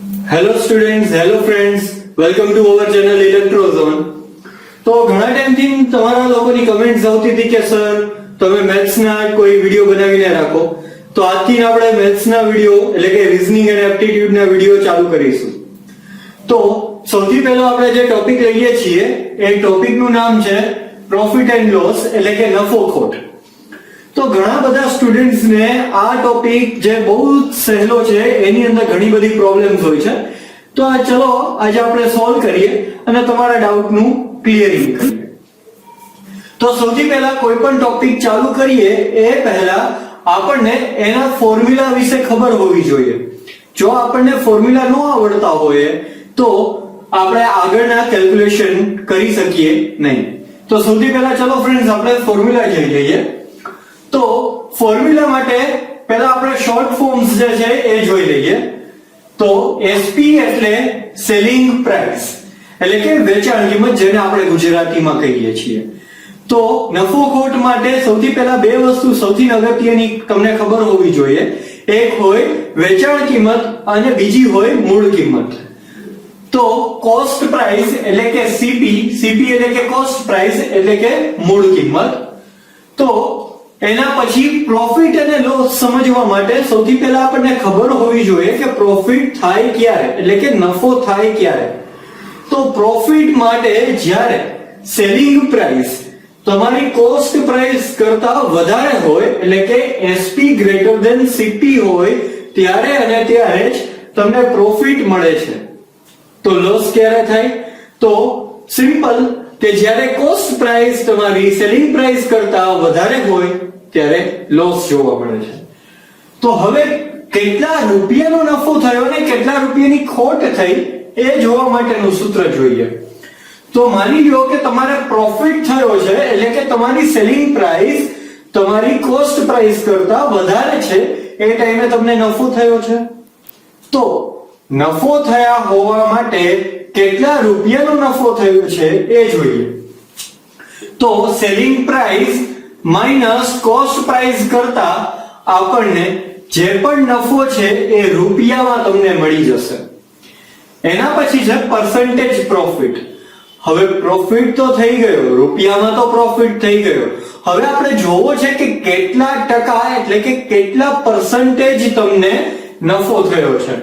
Hello students, hello friends, welcome to our channel Electrozone. તો ઘણા ટાઈમથી તમારા લોકોની કમેન્ટ્સ આવતી હતી કે સર તમે મેથ્સના કોઈ વિડિયો બનાવીને રાખો. તો આજથી આપણે મેથ્સના વિડિયો એટલે કે રીઝનિંગ અને એપ્ટિટ્યુડના વિડિયો ચાલુ કરીશું. તો સૌથી પહેલો આપણે જે ટોપિક લઈએ છીએ એ ટોપિકનું નામ છે પ્રોફિટ એન્ડ લોસ એટલે કે નફો ખોટ. તો ઘણા બધા સ્ટુડન્ટ્સ ને આ ટોપિક જે બહુ સહેલો છે એની અંદર ઘણી બધી પ્રોબ્લેમ્સ હોય છે. તો આ ચલો આજે આપણે સોલ્વ કરીએ અને તમારા ડાઉટનું ક્લિયરિંગ કરીએ. તો સૌથી પહેલા કોઈ પણ ટોપિક ચાલુ કરીએ એ પહેલા આપણને એના ફોર્મ્યુલા વિશે ખબર હોવી જોઈએ. જો આપણને ફોર્મ્યુલા ન આવડતા હોય તો આપણે આગળના કેલ્ક્યુલેશન કરી શકીએ નહીં. તો સૌથી પહેલા ચલો ફ્રેન્ડ્સ આપણે ફોર્મ્યુલા જોઈ લઈએ. તો ફોર્મ્યુલા માટે પહેલા આપણે શોર્ટ ફોર્મ્સ જે છે એ જોઈ લઈએ. તો SP એટલે સેલિંગ પ્રાઇસ એટલે કે વેચાણ કિંમત, જેને આપણે ગુજરાતીમાં કહીએ છીએ. તો નફો ખોટ માટે સૌથી પહેલા બે વસ્તુ સૌથી અગત્યની તમને ખબર હોવી જોઈએ. એક હોય વેચાણ કિંમત અને બીજી હોય મૂળ કિંમત. તો કોસ્ટ પ્રાઇસ એટલે કે CP એટલે કે કોસ્ટ પ્રાઇસ એટલે કે મૂળ કિંમત. તો એના પછી પ્રોફિટ અને લોસ સમજવા માટે સૌથી પહેલા આપણને ખબર હોવી જોઈએ કે પ્રોફિટ થાય ક્યારે એટલે કે નફો થાય ક્યારે. તો પ્રોફિટ માટે જ્યારે સેલિંગ પ્રાઇસ તમારી કોસ્ટ પ્રાઇસ કરતા વધારે હોય એટલે કે SP ગ્રેટર ધેન CP હોય ત્યારે અને ત્યારે જ તમને પ્રોફિટ મળે છે. તો લોસ ક્યારે થાય? તો સિમ્પલ કે જ્યારે કોસ્ટ પ્રાઇસ તમારી સેલિંગ પ્રાઇસ કરતા વધારે હોય ત્યારે લોસ જોવા મળે છે. તો હવે કેટલા રૂપિયાનો નફો થયો અને કેટલા રૂપિયાની ખોટ થઈ એ જોવા માટેનું સૂત્ર જોઈએ. તો માની લો કે તમારે પ્રોફિટ થયો છે એટલે કે તમારી સેલિંગ પ્રાઇસ તમારી કોસ્ટ પ્રાઇસ કરતા વધારે છે એ ટાઈમે તમને નફો થયો છે. તો નફો થયા હોવા માટે કેટલા રૂપિયાનો નફો થયો છે એ જોઈએ. તો selling price minus cost price કરતા આપણને જે પણ નફો છે એ રૂપિયામાં તમને મળી જશે. એના પછી છે પર્સન્ટેજ પ્રોફિટ. હવે પ્રોફિટ તો થઈ ગયો, રૂપિયામાં તો પ્રોફિટ થઈ ગયો. હવે આપણે જોવો છે કે કેટલા ટકા એટલે કે કેટલા પર્સન્ટેજ તમને નફો થયો છે.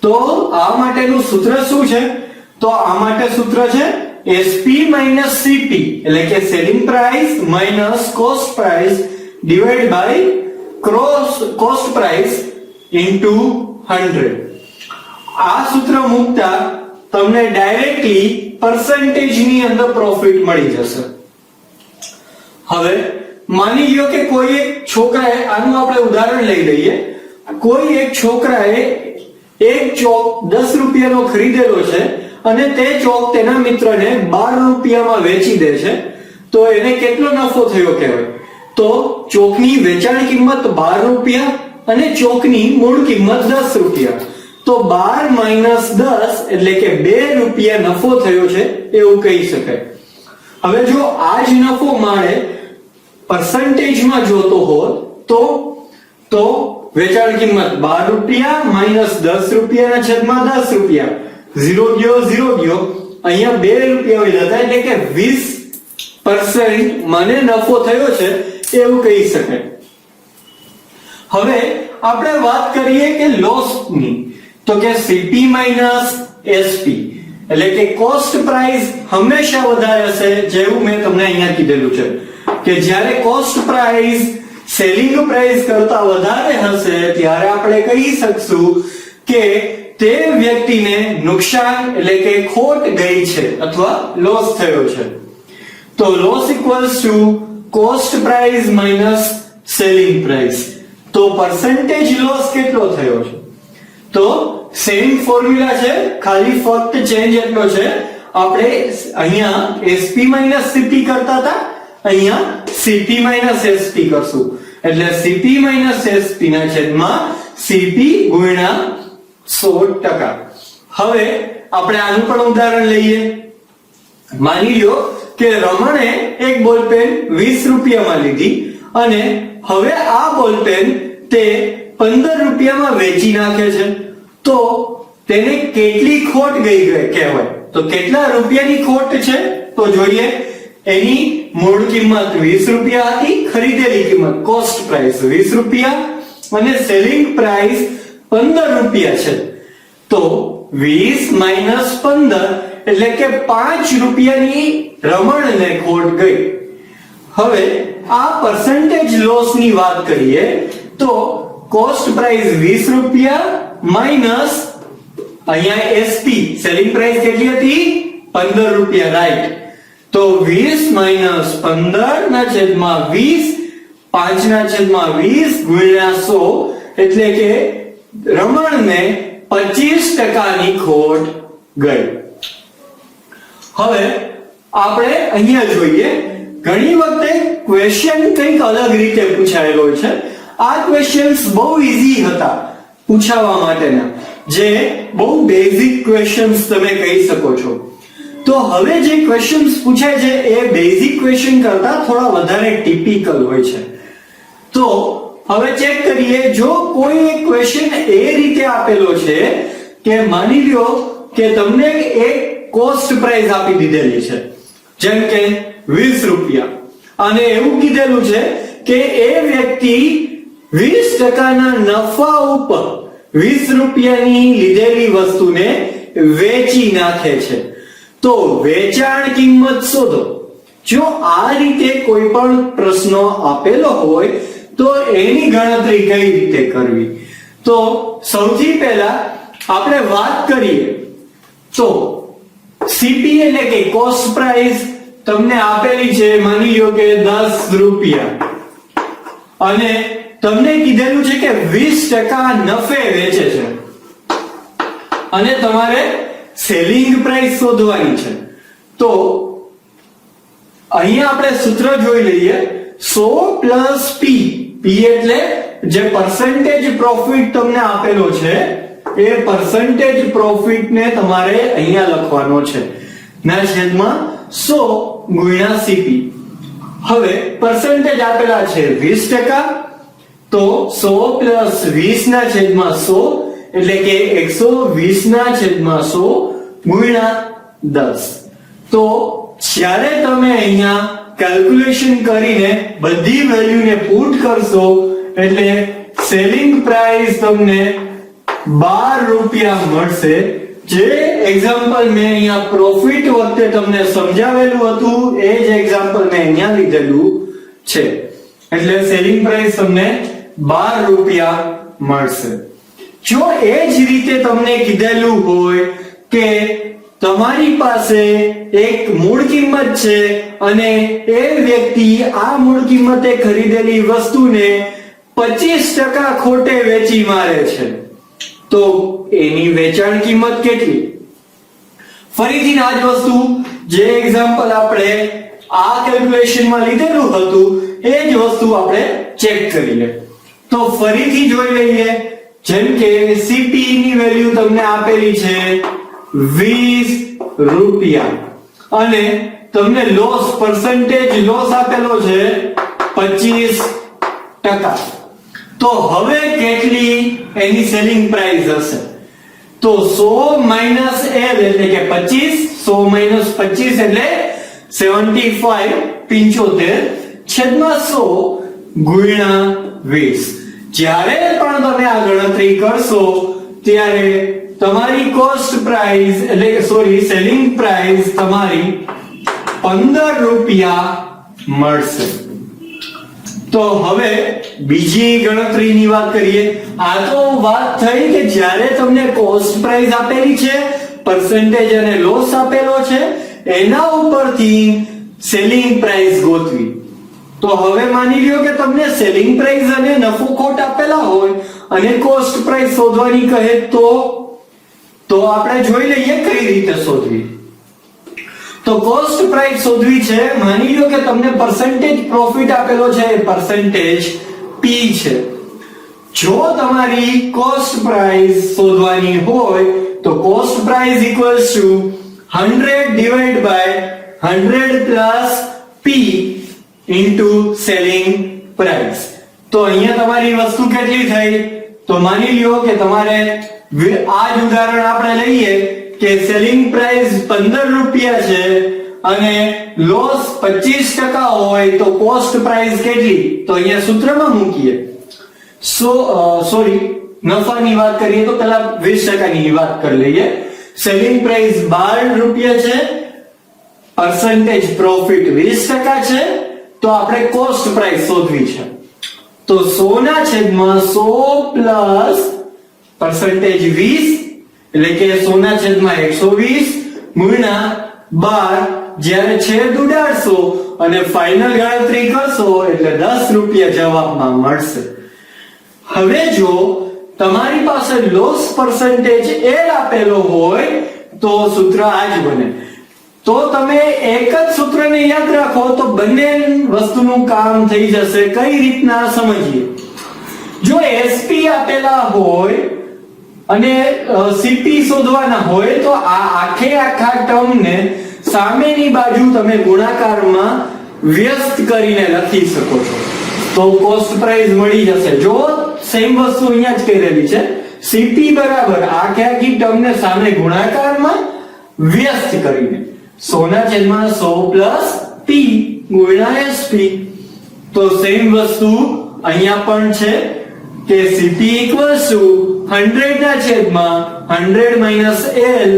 તો આ માટેનું સૂત્ર શું છે? તો આ માટે સૂત્ર છે SP minus CP એટલે કે selling price minus cost price divide by cost price into 100. આ સૂત્ર મૂકતા તમને ડાયરેક્ટલી પર્સન્ટેજ ની અંદર પ્રોફિટ મળી જશે. હવે માની લો કે કોઈ એક છોકરાએ, આનું આપણે ઉદાહરણ લઈ લઈએ, કોઈ એક છોકરાએ એક ચોક 10 રૂપિયાનો ખરીદેલો છે અને તે ચોક તેના મિત્રને 12 રૂપિયામાં વેચી દે છે. તો એને કેટલો નફો થયો કહેવાય? તો ચોકની વેચાણ કિંમત 12 રૂપિયા અને ચોકની મૂળ કિંમત 10 રૂપિયા. તો 12 માઈનસ 10 એટલે કે 2 રૂપિયા નફો થયો છે એવું કહી શકાય. હવે જો આ જ નફો મારે પર્સન્ટેજમાં જોતો હોત તો વેચાણ કિંમત 12 રૂપિયા માઈનસ 10 રૂપિયાના છેદમાં 10 રૂપિયા, 0 ગયો, અહીંયા 2 રૂપિયા વધ્યા હતા એટલે કે 20% મને નફો થયો છે એવું કહી શકાય. હવે આપણે વાત કરીએ કે લોસની. તો કે CP માઈનસ SP એટલે કે કોસ્ટ પ્રાઇસ હંમેશા વધારે હશે, જેવું મેં તમને અહીંયા કીધેલું છે કે જ્યારે કોસ્ટ પ્રાઇસ સેલિંગ પ્રાઇસ કરતા વધારે હશે ત્યારે આપણે કહી શકશું કે તે વ્યક્તિને નુકસાન એટલે કે ખોટ ગઈ છે અથવા લોસ થયો છે. તો loss equals to cost price minus selling price. તો પર્સન્ટેજ લોસ કેટલો થયો છે? તો સેમ ફોર્મ્યુલા છે, ખાલી ફક્ત ચેન્જ એટલો છે, આપણે અહીંયા SP માઈનસ CP કરતા હતા, અહીંયા CP માઈનસ SP કરશું. એટલે CP માઈનસ SP ના છેદમાં CP ગુણ્યા 100%. હવે આપણે આનું પણ ઉદાહરણ લઈએ. માની લો કે રમણે એક બોલપેન 20 રૂપિયામાં લીધી અને હવે આ બોલપેન તે 15 રૂપિયામાં વેચી નાખે છે. તો તેને કેટલી ખોટ ગઈ કહેવાય. તો કેટલા રૂપિયાની ખોટ છે તો જોઈએ. એની મૂળ કિંમત 20 રૂપિયા હતી, ખરીદેલી કિંમત કોસ્ટ પ્રાઇસ 20 રૂપિયા અને સેલિંગ પ્રાઇસ 15 રૂપિયા છે. તો 20 માઈનસ 15 એટલે કે 5 રૂપિયાની રમણને ખોટ ગઈ. હવે આ પર્સન્ટેજ લોસ ની વાત કરીએ તો કોસ્ટ પ્રાઇસ 20 રૂપિયા માઈનસ અહીંયા એસપી સેલિંગ પ્રાઇસ કેટલી હતી 15 રૂપિયા, રાઈટ. તો 20 માઈનસ 15 ના છેદમાં 20, 5 ના છેદમાં 20 ગુણ્યા 100 એટલે કે રમણને 25% ની ખોટ ગઈ. હવે આપણે અહીંયા જોઈએ, ઘણી વખતે ક્વેશ્ચન કંઈક અલગ રીતે પૂછાયેલો છે. આ ક્વેશ્ચન્સ બહુ ઈઝી હતા પૂછાવા માટેના, જે બહુ બેઝિક ક્વેશ્ચન્સ તમે કહી શકો છો. તો હવે જે ક્વેશ્ચન્સ પૂછાય છે એ બેઝિક ક્વેશ્ચન કરતા થોડા વધારે ટિપિકલ હોય છે. તો હવે ચેક કરીએ, જો કોઈ એક ક્વેશ્ચન એ રીતે આપેલો છે કે માની લ્યો કે તમને એક કોસ્ટ પ્રાઇસ આપી દીધેલી છે, જેમ કે 20 રૂપિયા, અને એવું કીધેલું છે કે એ વ્યક્તિ 20% ના નફા ઉપર 20 રૂપિયાની લીધેલી વસ્તુને વેચી નાખે છે. તો વેચાણ કિંમત શોધો. જો આ રીતે કોઈ પણ પ્રશ્નો આપેલો હોય તો એની ગણતરી કઈ રીતે કરવી? તો સૌથી પહેલા આપણે વાત કરીએ તો સીપી એટલે કે કોસ્ટ પ્રાઇસ તમને આપેલી છે, માની લો કે 10 રૂપિયા, અને તમને કીધેલું છે કે 20% નફે વેચે છે અને તમારે સેલિંગ પ્રાઇસ શોધવાની છે. તો અહીંયા આપણે સૂત્ર જોઈ લઈએ, 100 પ્લસ પી. પી એટલે જે પર્સન્ટેજ પ્રોફિટ તમને આપેલો છે એ પર્સન્ટેજ પ્રોફિટ ને તમારે અહીંયા લખવાનો છે ના છેદમાં 100 ગુણ્યા સીપી. હવે પર્સન્ટેજ આપેલા છે 20%, તો 100 પ્લસ 20 ના છેદમાં 100 એટલે કે 120 ના છેદમાં 100 ગુણ્યા 10. તો જ્યારે તમે અહીંયા કેલ્ક્યુલેશન કરીને બધી વેલ્યુને પુટ કરશો એટલે સેલિંગ પ્રાઇસ તમને 12 રૂપિયા મળશે. જે એક્ઝામ્પલ મેં અહીંયા પ્રોફિટ વખતે તમને સમજાવેલું હતું એ જ એક્ઝામ્પલ મેં અહીંયા લીધેલું છે. એટલે સેલિંગ પ્રાઇસ તમને 12 રૂપિયા મળશે. જો એ જ રીતે તમને કીધેલું હોય કે તમારી પાસે એક મૂળ કિંમત છે અને એ વ્યક્તિ આ મૂળ કિંમતે ખરીદેલી વસ્તુને 25% ખોટે વેચી મારે છે, તો એની વેચાણ કિંમત કેટલી? ફરીથી આ જ વસ્તુ જે એક્ઝામ્પલ આપણે આ કેલ્ક્યુલેશનમાં લીધેલું હતું એ જ વસ્તુ આપણે ચેક કરીએ. તો ફરીથી જોઈ લઈએ, જેમ કે સીપી ની વેલ્યુ તમને આપેલી છે 20 રૂપિયા અને તમને લોસ પર્સન્ટેજ લોસ આપેલો છે 25%. તો હવે કેટલી એની સેલિંગ પ્રાઇસ હશે? તો 100 માઈનસ L એટલે કે 25, 100 માઈનસ 25 એટલે 75 છેદમાં 100 ગુણ્યા 20. જ્યારે પણ તમે આ ગણતરી કરશો ત્યારે તમારી કોસ્ટ પ્રાઇસ એટલે સોરી સેલિંગ પ્રાઇસ તમારી 15 રૂપિયા મળશે. તો હવે બીજી ગણતરીની વાત કરીએ. આ તો વાત થઈ કે જ્યારે તમને કોસ્ટ પ્રાઇસ આપેલી છે, પર્સન્ટેજ અને લોસ આપેલો છે, એના ઉપરથી સેલિંગ પ્રાઇસ ગોતવી. તો હવે માની લ્યો કે તમને સેલિંગ પ્રાઇસ અને નફો ખોટ આપેલા હોય અને કોસ્ટ પ્રાઇસ શોધવાની કહે તો આપણે જોઈ લઈએ કઈ રીતે શોધવી. તો કોસ્ટ પ્રાઇસ શોધવી છે, માની લો કે તમને પર્સન્ટેજ પ્રોફિટ આપેલો છે, એ પર્સન્ટેજ પી છે. જો તમારી કોસ્ટ પ્રાઇસ શોધવાની હોય તો cost price equals to 100 divide by 100 plus P into selling price. તો અહીંયા તમારી વસ્તુ કેટલી થઈ? તો માની લ્યો કે તમારે આ જ ઉદાહરણ આપણે લઈએ કે સેલિંગ પ્રાઇસ 15 રૂપિયા છે અને લોસ 25% હોય તો કોસ્ટ પ્રાઇસ કેટલી? તો અહીંયા સૂત્રમાં મૂકીએ. સોરી, નફાની વાત કરીએ તો પહેલા 20% ની વાત કરી લઈએ. સેલિંગ પ્રાઇસ 12 રૂપિયા છે, પરસેન્ટેજ પ્રોફિટ 20% છે, તો આપણે કોસ્ટ પ્રાઇસ શોધવી છે. તો 100 ના છેદમાં 100 પ્લસ પરસેન્ટેજ 20 એટલે કે 100 ના છેદમાં 120 ગુણ્યા 12, જ્યારે છેદ ઉડાડશો અને ફાઇનલ ગણતરી કરશો એટલે 10 રૂપિયા જવાબમાં મળશે. હવે જો તમારી પાસે લોસ પરસેન્ટેજ L આપેલો હોય તો સૂત્ર આ જ બને. તો તમે એક જ સૂત્રને યાદ રાખો તો બંને વસ્તુનું કામ થઈ જશે. કઈ રીતના સમજીએ. જો SP આપેલા હોય અને CP શોધવાના હોય તો આ આખા ટર્મને સામેની બાજુ તમે ગુણાકારમાં વ્યસ્ત કરીને લખી શકો છો તો કોસ્ટ પ્રાઇસ મળી જશે. જો સેમ વસ્તુ અહીંયા જ કરેલી છે, CP બરાબર આખી ટર્મને સામે ગુણાકારમાં વ્યસ્ત કરીને 100 ના છેદમાં 100 પ્લસ P ગુણ્યા SP. તો સેમ વસ્તુ અહીંયા પણ છે કે CP ઇક્વલ્સ ટુ 100 ના છેદમાં 100 માઈનસ L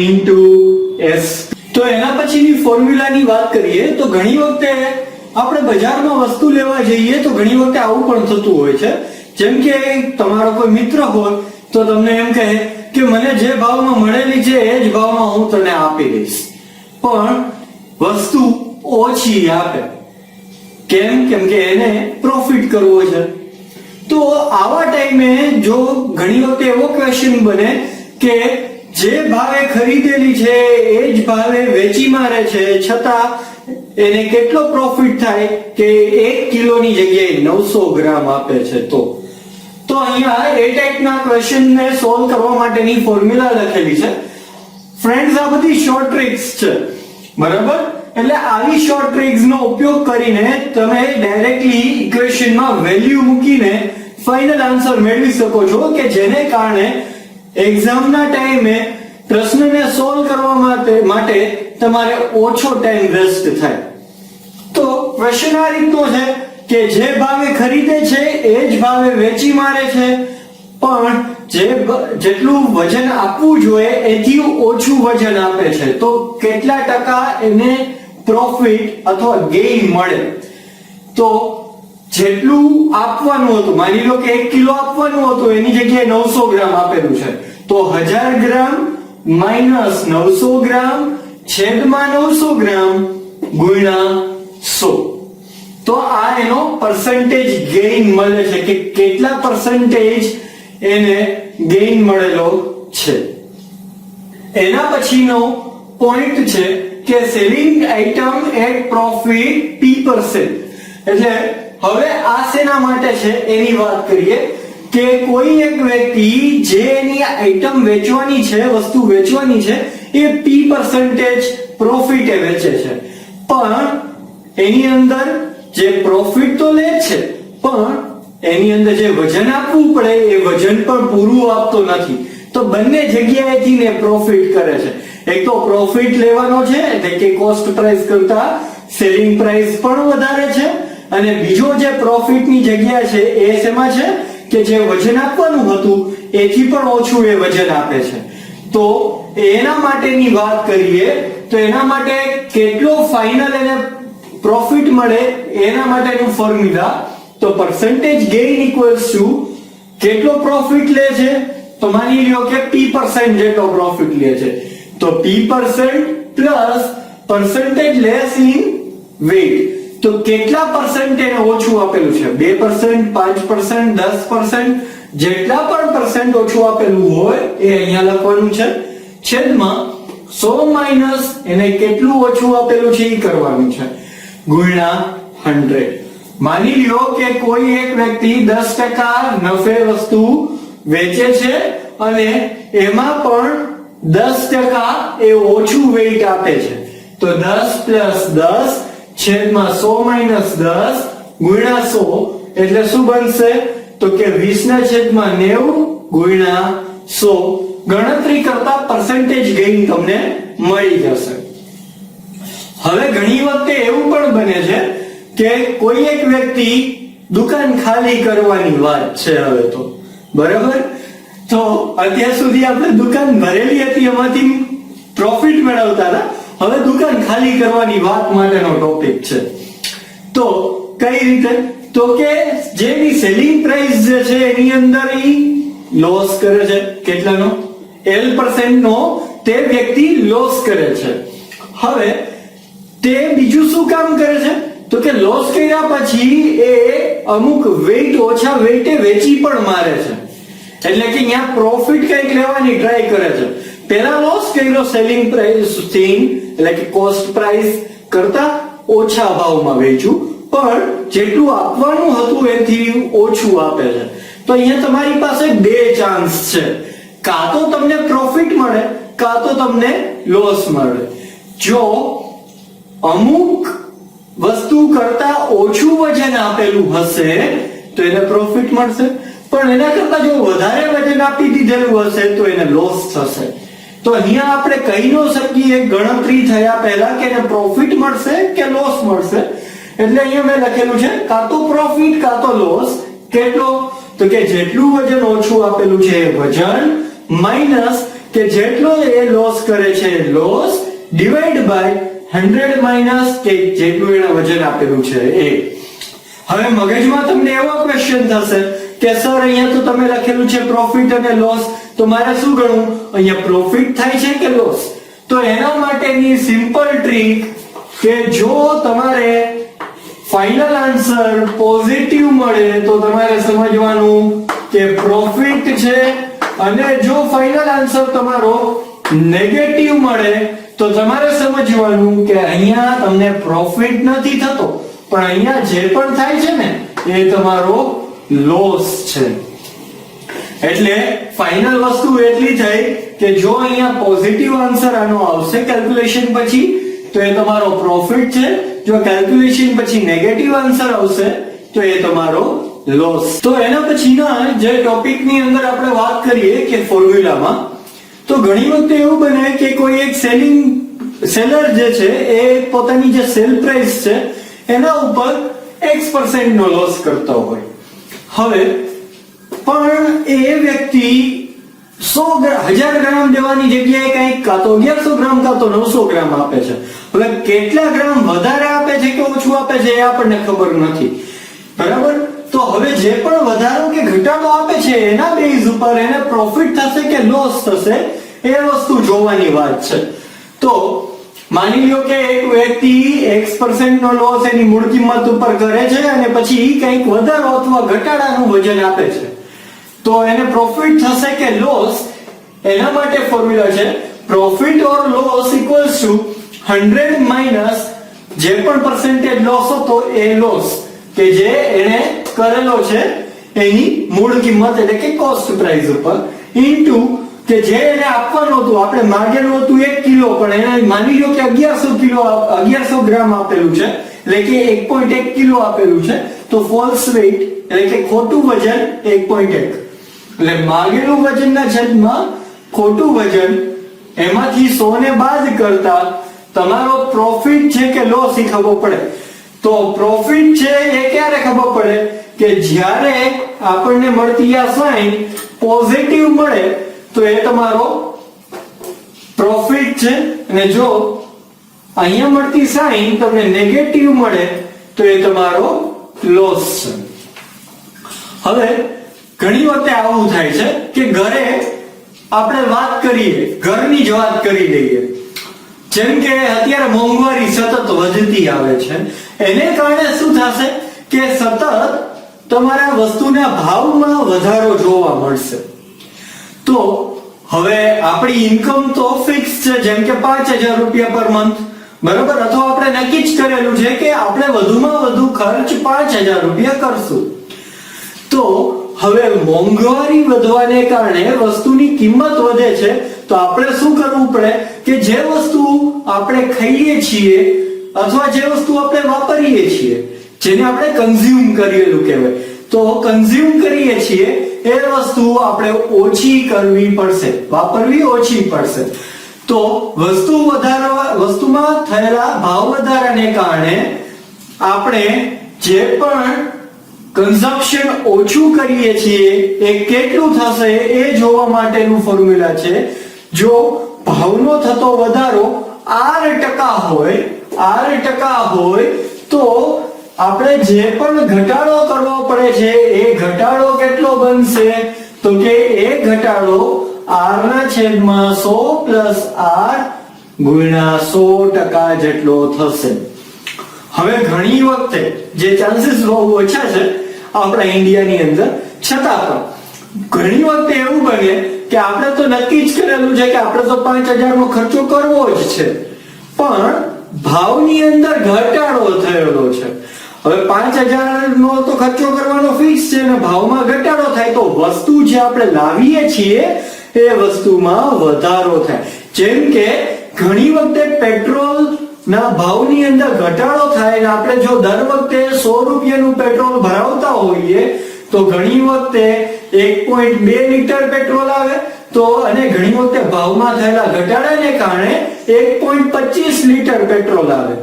ઇન્ટુ SP. તો એના પછીની ફોર્મ્યુલાની વાત કરીએ તો ઘણી વખતે આપણે બજારમાં વસ્તુ લેવા જઈએ તો ઘણી વખતે આવું પણ થતું હોય છે. જેમ કે તમારો કોઈ મિત્ર હોય તો તમને એમ કહે કે મને જે ભાવમાં મળેલી છે એ જ ભાવમાં હું તને આપી દઈશ, પણ વસ્તુ ઓછી આપે. કેમ કે એને પ્રોફિટ કરવો છે. તો આવા ટાઈમે જો ઘણી વખતે એવો ક્વેશ્ચન બને કે જે ભાવે ખરીદેલી છે એ જ ભાવે વેચી મારે છે, છતાં એને કેટલો પ્રોફિટ થાય કે 1 કિલોની જગ્યાએ 900 ગ્રામ આપે છે. તો અહીંયા એ ટાઈપના ક્વેશ્ચનને સોલ્વ કરવા માટેની ફોર્મ્યુલા લખેલી છે. ફ્રેન્ડ્સ, આ બધી શોર્ટ ટ્રિક્સ છે, બરાબર? એટલે આવી શોર્ટ ટ્રિક્સ નો ઉપયોગ કરીને તમે ડાયરેક્ટલી ઇક્વેશનમાં વેલ્યુ મૂકીને ફાઇનલ આન્સર મેળવી શકો છો કે જેને કારણે એક્ઝામના ટાઈમે પ્રશ્નને સોલ્વ કરવા માટે તમારે ઓછો ટાઈમ વેસ્ટ થાય. તો ક્વેશ્ચન આ રીતનો છે કે જે ભાવે ખરીદે છે એ જ ભાવે વેચી મારે છે, પણ જેટલું વજન આપવું જોઈએ એથી ઓછું વજન આપે છે. તો કેટલા ટકા એને પ્રોફિટ અથવા ગેઇન મળે? તો જેટલું આપવાનું હતું, માની લો કે 1 કિલો આપવાનું હતું એની જગ્યાએ 900 ગ્રામ આપેલું છે, તો 1000 ગ્રામ માઈનસ 900 ગ્રામ છેદમાં 900 ગ્રામ ગુણ્યા 100. તો આ એનો પરસેન્ટેજ ગેઇન મળે છે કે કેટલા પરસેન્ટેજ એને ગેઇન મળેલો છે. એના પછીનો પોઈન્ટ છે કે selling item at profit P%. એટલે હવે આ શેના માટે છે એની વાત કરીએ કે કોઈ એક વ્યક્તિ જે એની આઇટમ વેચવાની છે, વસ્તુ વેચવાની છે, એ P% પ્રોફિટે વેચે છે, પણ એની અંદર જે પ્રોફિટ તો લે છે પણ એની અંદર જે વજન આપવું પડે એ વજન પણ પૂરું આપતો નથી. તો બંને જગ્યાએથી ને પ્રોફિટ કરે છે. એક તો પ્રોફિટ લેવાનો છે એટલે કે કોસ્ટ પ્રાઇસ કરતા સેલિંગ પ્રાઇસ પણ વધારે છે, અને બીજો જે પ્રોફિટની જગ્યા છે એ શેમાં છે કે જે વજન આપવાનું હતું એથી પણ ઓછું એ વજન આપે છે. તો એના માટેની વાત કરીએ તો એના માટે કેટલો ફાઇનલ એને પ્રોફિટ મળે એના માટેનું ફોર્મ્યુલા, તો પરસેન્ટેજ ગેઇન ઇક્વલ્સ ટુ કેટલો પ્રોફિટ લે છે, તો માની લ્યો કે P% જેટલો પ્રોફિટ લે છે, તો P% plus percentage less in weight. તો કેટલા પરસેન્ટ એને ઓછું આપેલું છે? 2%, 5%, 10%, જેટલા પણ પરસેન્ટ ઓછું આપેલું હોય એ અહીંયા લખવાનું છે, છેદમાં 100 માઈનસ એને કેટલું ઓછું આપેલું છે એ કરવાનું છે, ગુણ્યા 100. માની લ્યો કે કોઈ એક વ્યક્તિ 10% નફે વસ્તુ વેચે છે અને એમાં પણ 10% એ ઓછું વેઇટ આપે છે, તો 10 પ્લસ 10 છેદમાં 100 માઈનસ 10 ગુણ્યા 100 એટલે શું બનશે? તો કે 20 ના છેદમાં 90 ગુણ્યા સો ગણતરી કરતા percentage gain તમને મળી જશે. હવે ઘણી વખતે એવું પણ બને છે કે કોઈ એક વ્યક્તિ દુકાન ખાલી કરવાની વાત છે હવે તો, બરાબર? તો અત્યાર સુધી આપણે દુકાન ભરેલી હતી, એમાંથી પ્રોફિટ મેળવતા હતા. હવે દુકાન ખાલી કરવાની વાત માટેનો ટોપિક છે. તો કઈ રીતે? તો કે જેની સેલિંગ પ્રાઇસ જે છે એની અંદર ઈ લોસ કરે છે. કેટલાનો? L% નો તે વ્યક્તિ લોસ કરે છે. હવે તે બીજું શું કામ કરે છે? તો કે લોસ કર્યા પછી એ અમુક વેઇટ, ઓછા વેઇટે વેચી પણ મારે છે. એટલે કે અહીંયા પ્રોફિટ કંઈક લેવાની ટ્રાય કરે છે. પહેલા લોસ કર્યો સેલિંગ પ્રાઇસ થિંગ, એટલે કે કોસ્ટ પ્રાઇસ કરતા ઓછા ભાવમાં વેચ્યું, પણ જેટલું આપવાનું હતું એથી ઓછું આપે છે. તો અહીંયા તમારી પાસે બે ચાન્સ છે, કાં તો તમને પ્રોફિટ મળે, કાં તો તમને લોસ મળે. જો અમુક વસ્તુ કરતા ઓછું વજન આપેલું હશે તો એને પ્રોફિટ મળશે, પણ એના કરતા જો વધારે વજન આપી દીધેલું હશે તો એને લોસ થશે. તો અહીંયા આપણે કહી ન શકીએ ગણતરી થયા પહેલા કે એને પ્રોફિટ મળશે કે લોસ મળશે. એટલે અહીંયા મેં લખેલું છે કાં તો પ્રોફિટ કાં તો લોસ. કેટલો? તો કે જેટલું વજન ઓછું આપેલું છે એ વજન માઈનસ કે જેટલો એ લોસ કરે છે લોસ ડિવાઈડ બાય 100 માઈનસ કે જેટલું એને વજન આપેલું છે એ. હવે મગજમાં તમને એવો ક્વેશ્ચન થશે કે સર અહીંયા તો તમે લખેલું છે પ્રોફિટ અને લોસ, તો મારે શું ગણવું? અહીંયા પ્રોફિટ થાય છે કે લોસ? તો એના માટેની સિમ્પલ ટ્રીક કે જો તમારે ફાઇનલ આન્સર પોઝિટિવ મળે તો તમારે સમજવાનું કે પ્રોફિટ છે, અને જો ફાઇનલ આન્સર તમારો નેગેટિવ મળે તો તમારે સમજવાનું કે અહીંયા તમને પ્રોફિટ નથી થતો, પણ અહીંયા જે પણ થાય છે ને એ તમારો લોસ છે. એટલે ફાઇનલ વસ્તુ એટલી થઈ કે જો અહીંયા પોઝિટિવ આન્સર આનો આવશે કેલ્ક્યુલેશન પછી તો એ તમારો પ્રોફિટ છે, જો કેલ્ક્યુલેશન પછી નેગેટિવ આન્સર આવશે તો એ તમારો લોસ. તો એના પછીના જે ટોપિકની અંદર આપણે વાત કરીએ કે ફોર્મ્યુલામાં, તો ઘણી વખતે એવું બને કે કોઈ એક સેલર જે છે એ પોતાની જે સેલ પ્રાઇસ છે એના ઉપર X% નો લોસ કરતો હોય. હવે પણ એ વ્યક્તિ 1000 ગ્રામ દેવાની જગ્યાએ કંઈક કાં તો 1100 ગ્રામ કાં તો 900 ગ્રામ આપે છે. હવે કેટલા ગ્રામ વધારે આપે છે કે ઓછું આપે છે એ આપણને ખબર નથી, બરાબર? તો હવે જે પણ વધારો કે ઘટાડો આપે છે એના બેઝ ઉપર એને પ્રોફિટ થશે કે લોસ થશે એ વસ્તુ જોવાની વાત છે. તો માની લો કે એક વ્યક્તિ X% નો લોસ એની મૂળ કિંમત ઉપર કરે છે અને પછી કંઈક વધારો અથવા ઘટાડાનું વજન આપે છે, તો એને પ્રોફિટ થશે કે લોસ? એના માટે ફોર્મ્યુલા છે profit or loss equals to 100 minus જે પણ percentage લોસ હતો એ લોસ કે જે એને કરેલો છે એની મૂળ કિંમત એટલે કે કોસ્ટ પ્રાઇસ ઉપર ઇન્ટુ કે જે એને આપવાનું હતું, આપણે માંગેલું હતું 1 કિલો, પણ એને માની લો કે 1100 ગ્રામ આપેલું છે, એટલે કે 1.1 કિલો આપેલું છે, તો ફોલ્સ વેઇટ એટલે કે ખોટું વજન 1.1, એટલે માંગેલું વજનના છેદમાં ખોટું વજન, એમાંથી 100 ને બાદ કરતા તમારો પ્રોફિટ છે કે લોસ એ ખબર પડે. તો પ્રોફિટ છે એ ક્યારે ખબર પડે? કે જ્યારે આપણને મળતી આ સાઈન પોઝિટિવ મળે તો એ તમારો પ્રોફિટ છે, અને જો અહીંયા મળતી સાઈન તમને નેગેટિવ મળે તો એ તમારો લોસ છે. હવે ઘણી વખતે આવું થાય છે કે ઘરે આપણે વાત કરીએ, ઘરની જ વાત કરી લઈએ, જેમ કે અત્યારે મોંઘવારી સતત વધતી આવે છે, એને કારણે શું થશે કે સતત તમારા વસ્તુના ભાવમાં વધારો જોવા મળશે. તો હવે આપણી ઇન્કમ તો ફિક્સ છે, જેમ કે 5000 રૂપિયા પર મંથ, બરાબર? અથવા આપણે નક્કી જ કરેલું છે કે આપણે વધુમાં વધુ ખર્ચ 5000 રૂપિયા કરશું. તો હવે મોંઘવારી વધવાને કારણે વસ્તુની કિંમત વધે છે, તો આપણે શું કરવું પડે કે જે વસ્તુ આપણે ખાઈએ છીએ અથવા જે વસ્તુ આપણે વાપરીએ છીએ, જેને આપણે કન્ઝ્યુમ કરેલું કહેવાય, તો કન્ઝ્યુમ કરીએ છીએ એ વસ્તુ આપણે ઓછી કરવી પડશે, વાપરવી ઓછી પડશે. તો વસ્તુમાં થયેલા ભાવ વધારાને કારણે આપણે જે પણ કન્ઝમ્પશન ઓછું કરીએ છીએ એ કેટલું થશે એ જોવા માટેનું ફોર્મ્યુલા છે. જો ભાવનો થતો વધારો R% હોય તો આપણે જે પણ ઘટાડો કરવો પડે છે એ ઘટાડો કેટલો બનશે? તો કે એ ઘટાડો R/100+R/100% જેટલો થશે. હવે ઘણી વખતે જે ચાન્સીસ બહુ ઓછા છે આપણા ઇન્ડિયાની અંદર, છતાં પણ ઘણી વખતે એવું બને કે આપણે તો નક્કી જ કરેલું છે કે આપણે તો 5000 નો ખર્ચો કરવો જ છે, પણ ભાવની અંદર ઘટાડો થયેલો છે. હવે 5000 નો તો ખર્ચો કરવાનો ફિક્સ છે અને ભાવમાં ઘટાડો થાય તો વસ્તુ જે આપણે લાવીએ છીએ એ વસ્તુમાં વધારો થાય. જેમ કે ઘણી વખતે પેટ્રોલ ના ભાવની અંદર ઘટાડો થાય અને આપણે જો દર વખતે 100 રૂપિયાનું પેટ્રોલ ભરાવતા હોઈએ તો ઘણી વખતે 1.2 લીટર પેટ્રોલ આવે તો અને ઘણી વખતે ભાવમાં થયેલા ઘટાડાને કારણે 1.25 લીટર પેટ્રોલ આવે.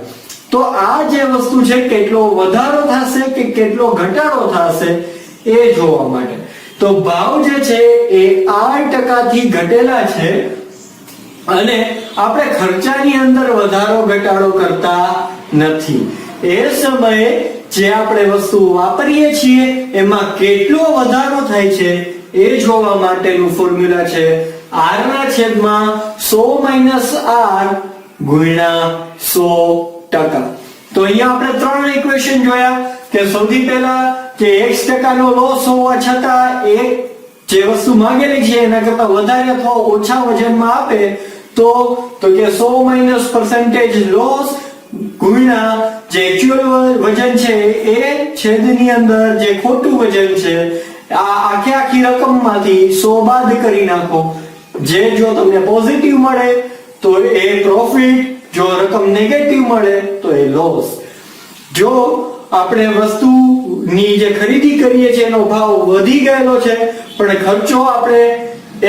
તો આ જે વસ્તુ છે કેટલો વધારો થશે કે કેટલો ઘટાડો થશે એ જોવા માટે તો ભાવ જે છે એ 8% થી ઘટેલા છે અને આપણે ખર્ચાની અંદર વધારો ઘટાડો કરતા નથી. એ સમયે જે આપણે વસ્તુ વાપરીએ છીએ એમાં કેટલો વધારો થાય છે એ જોવા માટેનું ફોર્મ્યુલા છે R/-R×100%. તો અહીંયા આપણે ત્રણ ઇક્વેશન જોયા કે સૌથી પહેલા કે x% નો લોસ હોવા છતાં જે વસ્તુ માંગેલી છે એના કરતા વધારે અથવા ઓછા વજનમાં આપે તો કે 100% લોસ ગુણ્યા જે એક્ચ્યુઅલ વજન છે એ છેદની અંદર જે ખોટું વજન છે આ આખી રકમમાંથી 100 બાદ કરી નાખો. જે જો તમને પોઝિટિવ મળે તો એ પ્રોફિટ, જો રકમ નેગેટિવ મળે તો એ લોસ. જો આપણે વસ્તુની જે ખરીદી કરીએ છીએ એનો ભાવ વધી ગયેલો છે પણ ખર્ચો આપણે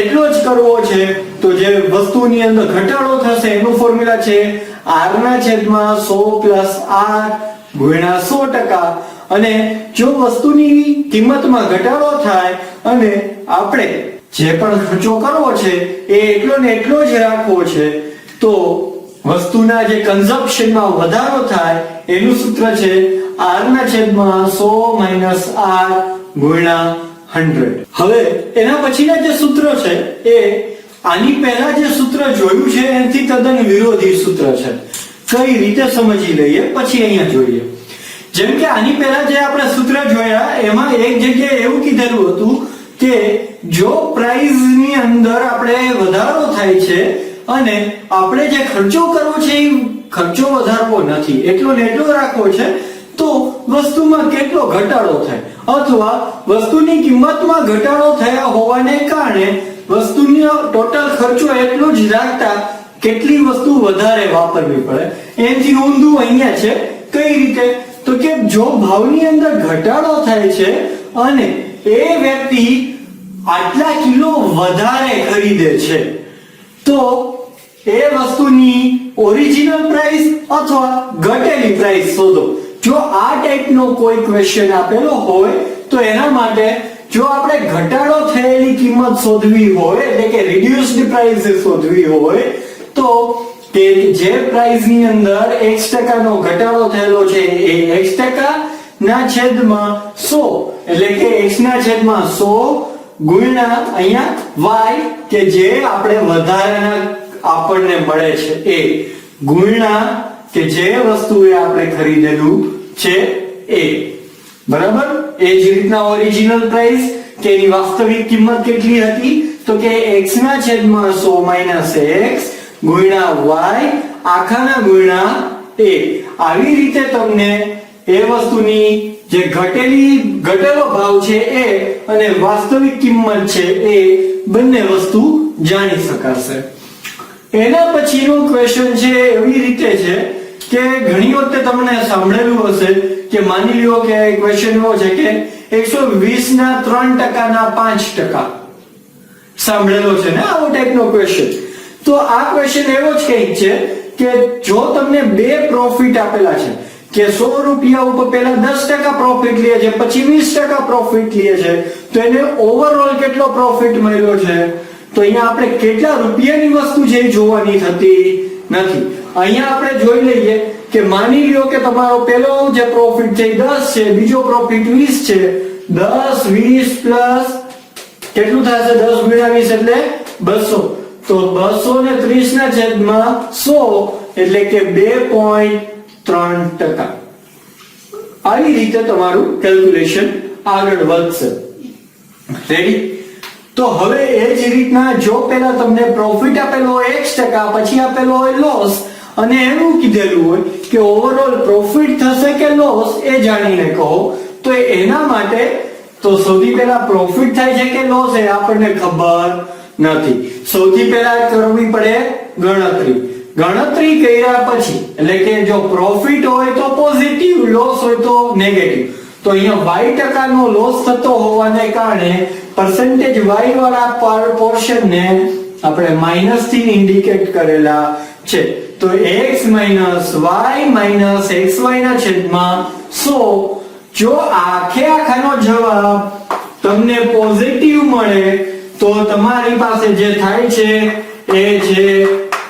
એટલો જ કરવો છે તો જે વસ્તુની અંદર ઘટાડો થશે એનું ફોર્મ્યુલા છે R/-100+R×100%. અને જો વસ્તુની કિંમતમાં ઘટાડો થાય અને આપણે જે પણ ખર્ચો કરવો છે એ એટલો ને એટલો જ રાખવો છે તો વસ્તુના જે કન્ઝમ્પશનમાં વધારો થાય એનું સૂત્ર છે R/-100-R×100. હવે એના પછીના જે સૂત્રો છે એ આની પહેલા જે સૂત્ર જોયું છે એનાથી તદ્દન વિરોધી સૂત્ર છે. કઈ રીતે સમજી લઈએ પછી અહીંયા જોઈએ. જેમ કે આની પહેલા જે આપણે સૂત્ર જોયા એમાં એક જગ્યાએ એવું કીધેલું હતું કે જો પ્રાઇસની અંદર આપણે વધારો થાય છે અને આપણે જે ખર્ચો કરવો છે એ ખર્ચો વધારવો નથી, એટલો ને એટલો રાખવો છે તો વસ્તુમાં કેટલો ઘટાડો થાય અથવા વસ્તુની કિંમતમાં ઘટાડો થયા હોવાને કારણે વસ્તુનો ટોટલ ખર્ચો એટલો જ રાખતા કેટલી વસ્તુ વધારે વાપરવી પડે. એથી ઊંધું અહીંયા છે. કઈ રીતે? તો કે જો ભાવની અંદર ઘટાડો થાય છે અને એ વ્યક્તિ આટલા કિલો વધારે ખરીદે છે તો એ વસ્તુની ઓરિજિનલ પ્રાઇસ અથવા ઘટેલી પ્રાઇસ શોધો. જો આ ટાઈપનો કોઈ ક્વેશ્ચન આપેલો હોય તો એના માટે જો આપણે ઘટાડો થયેલી કિંમત શોધવી હોય એટલે કે રિડ્યુસ્ડ પ્રાઇસ શોધવી હોય તો કે જે પ્રાઇસની અંદર x% નો ઘટાડો થયેલો છે એ x% ના છેદમાં 100 એટલે કે x ના છેદમાં 100 ગુણ્યા અહીંયા y કે જે આપણે વધારાના આપણને મળે છે એ ગુણ્યા કે જે વસ્તુ એ આપણે ખરીદેલું છે એ. બરાબર? એ જ રીતના ઓરિજિનલ પ્રાઇસ કે એની વાસ્તવિક કિંમત કેટલી હતી તો કે x ના છેદમાં 100 - x ગુણ્યા y આખાના ગુણ્યા a. આવી રીતે તમને એ વસ્તુની જે ઘટેલો ભાવ છે એ અને વાસ્તવિક કિંમત છે એ બંને વસ્તુ જાણી શકાશે. એના પછીનો ક્વેશ્ચન છે એવી રીતે છે કે ઘણી વખતે તમને સાંભળેલું હશે કે માની લ્યો કે ક્વેશ્ચન એવો છે કે 120 ના 3% ના 5%. સાંભળેલો છે ને આવો ટાઈપનો ક્વેશ્ચન? તો આ ક્વેશ્ચન એવો જ કંઈક છે કે જો તમને બે પ્રોફિટ આપેલા છે કે 100 રૂપિયા ઉપર પહેલા 10% પ્રોફિટ લે છે, પછી 20% પ્રોફિટ લે છે, તો એને ઓવરઓલ કેટલો પ્રોફિટ મળ્યો છે? તો અહીંયા આપણે કેટલા રૂપિયાની વસ્તુ છે એ જોવાની થતી નથી. અહીંયા આપણે જોઈ લઈએ કે માની લ્યો કે તમારો પહેલો જે પ્રોફિટ છે 10 છે, બીજો પ્રોફિટ 20 છે. 10 20 પ્લસ કેટલું થશે? 10 ગુણ્યા 20 એટલે 200. તો 230 ના છેદમાં 100 એટલે કે 2.3%. આવી રીતે તમારું કેલ્ક્યુલેશન આગળ વધશે. રેડી? તો હવે એ જ રીતના જો પહેલા તમને પ્રોફિટ આપેલો હોય 1%, પછી આપેલો હોય લોસ, અને એવું કીધેલું હોય કે ઓવરઓલ પ્રોફિટ થશે કે લોસ એ જાણીને કહો, તો એના માટે તો સૌથી પહેલા પ્રોફિટ થાય છે કે લોસ એ આપણને ખબર નથી. સૌથી પહેલા કરવી પડે ગણતરી. ગણતરી કર્યા પછી એટલે કે જો પ્રોફિટ હોય તો પોઝિટિવ, લોસ હોય તો નેગેટિવ. તો અહીંયા y% નો લોસ થતો હોવાને કારણે percentage y વાળા પોર્શન ને આપણે માઈનસ થી ઇન્ડિકેટ કરેલા છે. તો x y xy ના છેદમાં 100. જો આખાનો જવાબ તમને પોઝિટિવ મળે તો તમારી પાસે જે થાય છે એ છે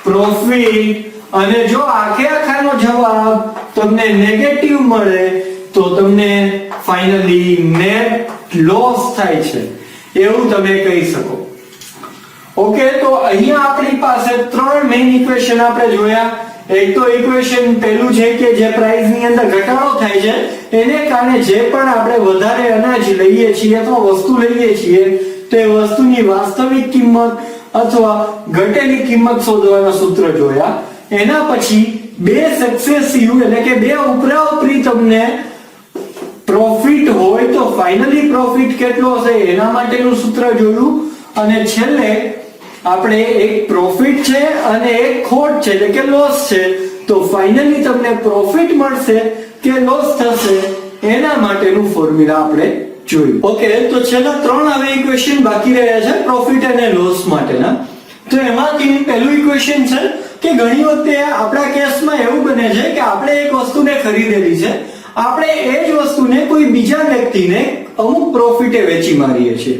પ્રોફિટ, અને જો આખાનો જવાબ તમને નેગેટિવ મળે તો તમને ફાઇનલી નેટ લોસ થાય છે, એવું તમે કહી શકો. ઓકે, તો અહીંયા આપણી પાસે ત્રણ મેઇન ઇક્વેશન આપણે જોયા. એક તો ઇક્વેશન પહેલું છે કે જે પ્રાઇસ ની અંદર ઘટાડો થાય છે એને કારણે જે પણ આપણે વધારે અનાજ લઈએ છીએ અથવા વસ્તુ લઈએ છીએ તો એ વસ્તુની વાસ્તવિક કિંમત અથવા ઘટેલી કિંમત શોધવાના સૂત્ર જોયા. એના પછી બે સક્સેસિવ એટલે કે બે ઉપરાઉપરી તમને પ્રોફિટ હોય તો ફાઇનલી પ્રોફિટ કેટલો હશે એના માટેનું સૂત્ર જોયું. અને છેલ્લે આપણે એક પ્રોફિટ છે અને એક ખોટ છે એટલે કે લોસ છે, તો ફાઇનલી તમને પ્રોફિટ મળશે કે લોસ થશે એના માટેનું ફોર્મ્યુલા આપણે જોયું. ઓકે, તો છેલ્લા ત્રણ હવે ઇક્વેશન બાકી રહ્યા છે પ્રોફિટ અને લોસ માટેના. તો એમાંથી પહેલું ઇક્વેશન છે કે ઘણી વખતે આપણા કેસમાં એવું બને છે કે આપણે એક વસ્તુને ખરીદેલી છે, આપણે એ જ વસ્તુને કોઈ બીજા વ્યક્તિને અમુક પ્રોફિટે વેચી મારીએ છીએ.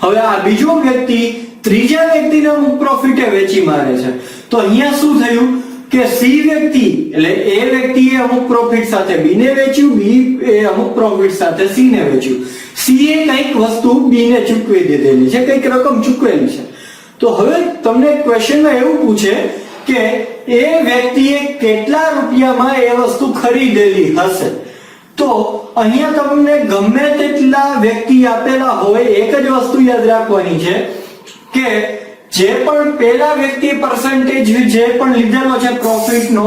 હવે આ બીજો વ્યક્તિ ત્રીજા વ્યક્તિને અમુક પ્રોફિટે વેચી મારે છે. તો અહીંયા શું થયું કે સી વ્યક્તિ એટલે એ વ્યક્તિએ અમુક પ્રોફિટ સાથે બી ને વેચ્યું, બી એ અમુક પ્રોફિટ સાથે સી ને વેચ્યું. સી એ કંઈક વસ્તુ બી ને ચૂકવી દીધેલી છે, કંઈક રકમ ચૂકવેલી છે. તો હવે તમને ક્વેશ્ચનમાં એવું પૂછે કે એ વ્યક્તિએ કેટલા રૂપિયામાં એ વસ્તુ ખરીદેલી હશે. તો અહીંયા તમને ગમે તેટલા વ્યક્તિ આપેલા હોય એક જ વસ્તુ યાદ રાખવાની છે કે જે પણ પહેલા વ્યક્તિ પર્સન્ટેજ જે પણ લીધેલો છે પ્રોફિટનો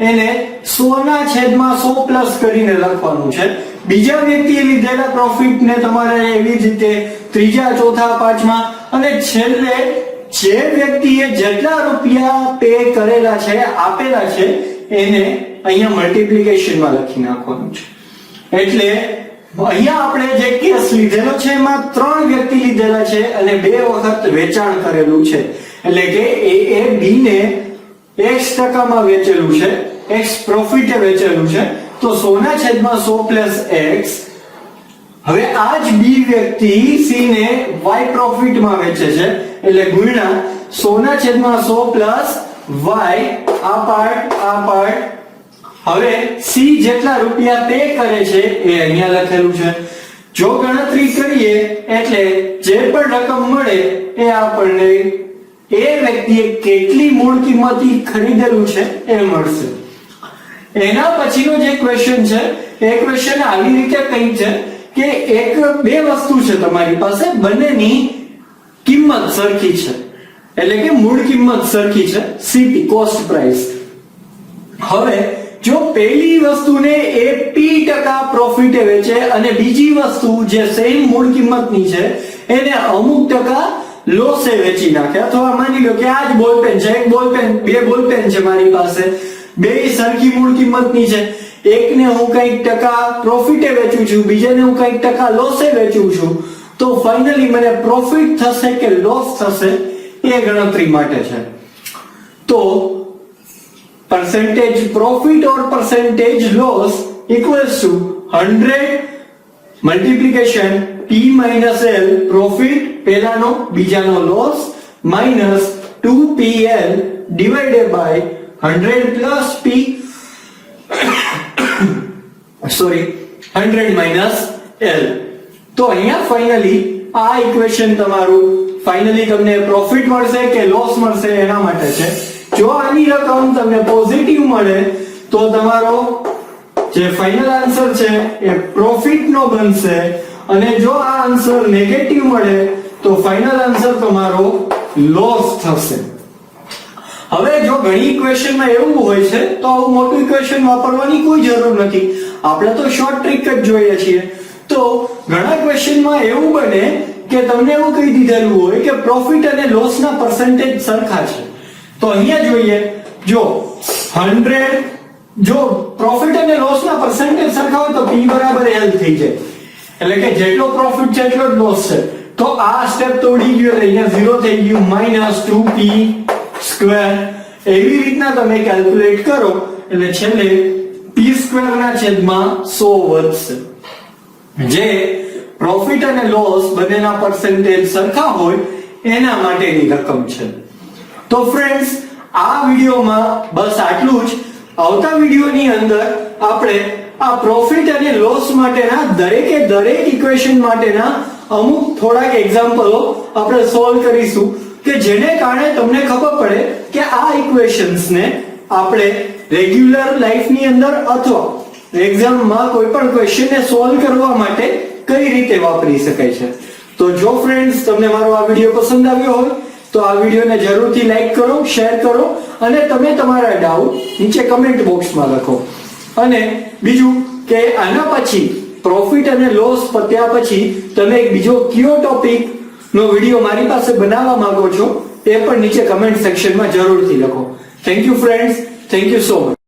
એને 100 ના છેદમાં 100 પ્લસ કરીને લખવાનું છે. બીજા વ્યક્તિએ લીધેલા પ્રોફિટને તમારે એવી જ રીતે ત્રીજા, ચોથા, પાંચમા અને છેલ્લે જે વ્યક્તિએ જેટલા રૂપિયા પે કરેલા છે આપેલા છે એને અહીંયા મલ્ટીપ્લિકેશનમાં લખી નાખવાનું છે. એટલે અહીંયા આપણે જે કેસ લીધેલો છે એમાં ત્રણ વ્યક્તિ લીધેલા છે અને બે વખત વેચાણ કરેલું છે. એટલે કે એ બી ને x% માં વેચેલું છે, x પ્રોફિટે વેચેલું છે, તો 100 ના છેદમાં 100 પ્લસ x. હવે આ જ બી વ્યક્તિ સી ને y પ્રોફિટમાં વેચે છે એટલે ગુણ્યા 100 ના છેદમાં 100 પ્લસ y. આ પાર્ટ હવે સી જેટલા રૂપિયા પે કરે છે એ અહીંયા લખેલું છે. જો ગણતરી કરીએ એટલે જે પણ રકમ મળે એ આપણને એ વ્યક્તિએ કેટલી મૂળ કિંમતથી ખરીદેલું છે એ મળશે. એના પછીનો જે ક્વેશ્ચન છે એ ક્વેશ્ચન આવી રીતે કંઈક છે કે એક બે વસ્તુ છે તમારી પાસે, બંનેની કિંમત સરખી છે એટલે કે મૂળ કિંમત સરખી છે, સીપી કોસ્ટ પ્રાઇસ. હવે જો પહેલી વસ્તુને એ p% પ્રોફિટે વેચે અને બીજી વસ્તુ જે સેમ મૂળ કિંમતની છે એને અમુક ટકા લોસે વેચી નાખે, અથવા માની લો કે આ જ બોલપેન છે, એક બોલપેન, બે બોલપેન છે મારી પાસે, બે સરખી મૂળ કિંમતની છે, એકને હું કંઈક ટકા પ્રોફિટે વેચું છું, બીજાને હું કંઈક ટકા લોસે વેચું છું, તો ફાઇનલી મને પ્રોફિટ થશે કે લોસ થશે એ ગણતરી માટે છે. તો percentage profit or percentage loss equals to 100 multiplication P minus L profit પહેલાનો બીજાનો loss minus 2PL divided by 100 plus P 100 minus L. તો અહીંયા ફાઇનલી આ ઇક્વેશન તમારું ફાઇનલી તમને પ્રોફિટ મળશે કે લોસ મળશે એના માટે છે. જો આની રકમ તમને પોઝિટિવ મળે તો તમારો જે ફાઇનલ આન્સર છે એ પ્રોફિટ નો બનશે, અને જો આ આન્સર નેગેટિવ મળે તો ફાઇનલ આન્સર તમારો લોસ થશે. હવે જો ઘણી ઇક્વેશનમાં એવું હોય છે તો આવું મોટું ઇક્વેશન વાપરવાની કોઈ જરૂર નથી, આપણે તો શોર્ટ ટ્રીક જ જોઈએ છીએ. તો ઘણા ક્વેશ્ચનમાં એવું બને કે તમને એવું કહી દીધેલું હોય કે પ્રોફિટ અને લોસના પર્સન્ટેજ સરખા છે. તો અહીંયા જોઈએ, જો 100 જો પ્રોફિટ અને લોસના પર્સન્ટેજ સરખા હોય તો P બરાબર L થઈ જાય, એટલે કે જેટલો પ્રોફિટ છે એટલો જ લોસ છે. તો આ સ્ટેપ તોડી ગયો એટલે અહીંયા 0 થઈ ગયું, -2p સ્ક્વેર. એવી રીતના તમે કેલ્ક્યુલેટ કરો એટલે છેલ્લે p સ્ક્વેર ના છેદમાં 100 વધશે, જે પ્રોફિટ અને લોસ બંનેના પર્સન્ટેજ સરખા હોય એના માટેની રકમ છે. તો ફ્રેન્ડ્સ, આ વિડિયોમાં બસ આટલું જ. આવતા વિડિયોની અંદર આપણે આ પ્રોફિટ અને લોસ માટેના દરેકે દરેક ઇક્વેશન માટેના અમુક થોડાક એક્ઝામ્પલો આપણે સોલ્વ કરીશું કે જેને કારણે તમને ખબર પડે કે આ ઇક્વેશન્સને આપણે રેગ્યુલર લાઈફની અંદર અથવા એક્ઝામમાં કોઈ પણ ક્વેશ્ચનને સોલ્વ કરવા માટે કઈ રીતે વાપરી શકાય છે. તો જો ફ્રેન્ડ્સ તમને મારો આ વિડિયો પસંદ આવ્યો હોય તો આ વિડિયોને જરૂરથી લાઈક કરો, શેર કરો, અને તમે તમારા ડાઉટ નીચે કમેન્ટ બોક્સમાં લખો. અને બીજું કે આના પછી પ્રોફિટ અને લોસ પત્યા પછી તમે એક બીજો કયો ટોપિક નો વિડિયો મારી પાસે બનાવવા માંગો છો એ પણ નીચે કમેન્ટ સેક્શનમાં જરૂરથી લખો. Thank you friends, thank you so much.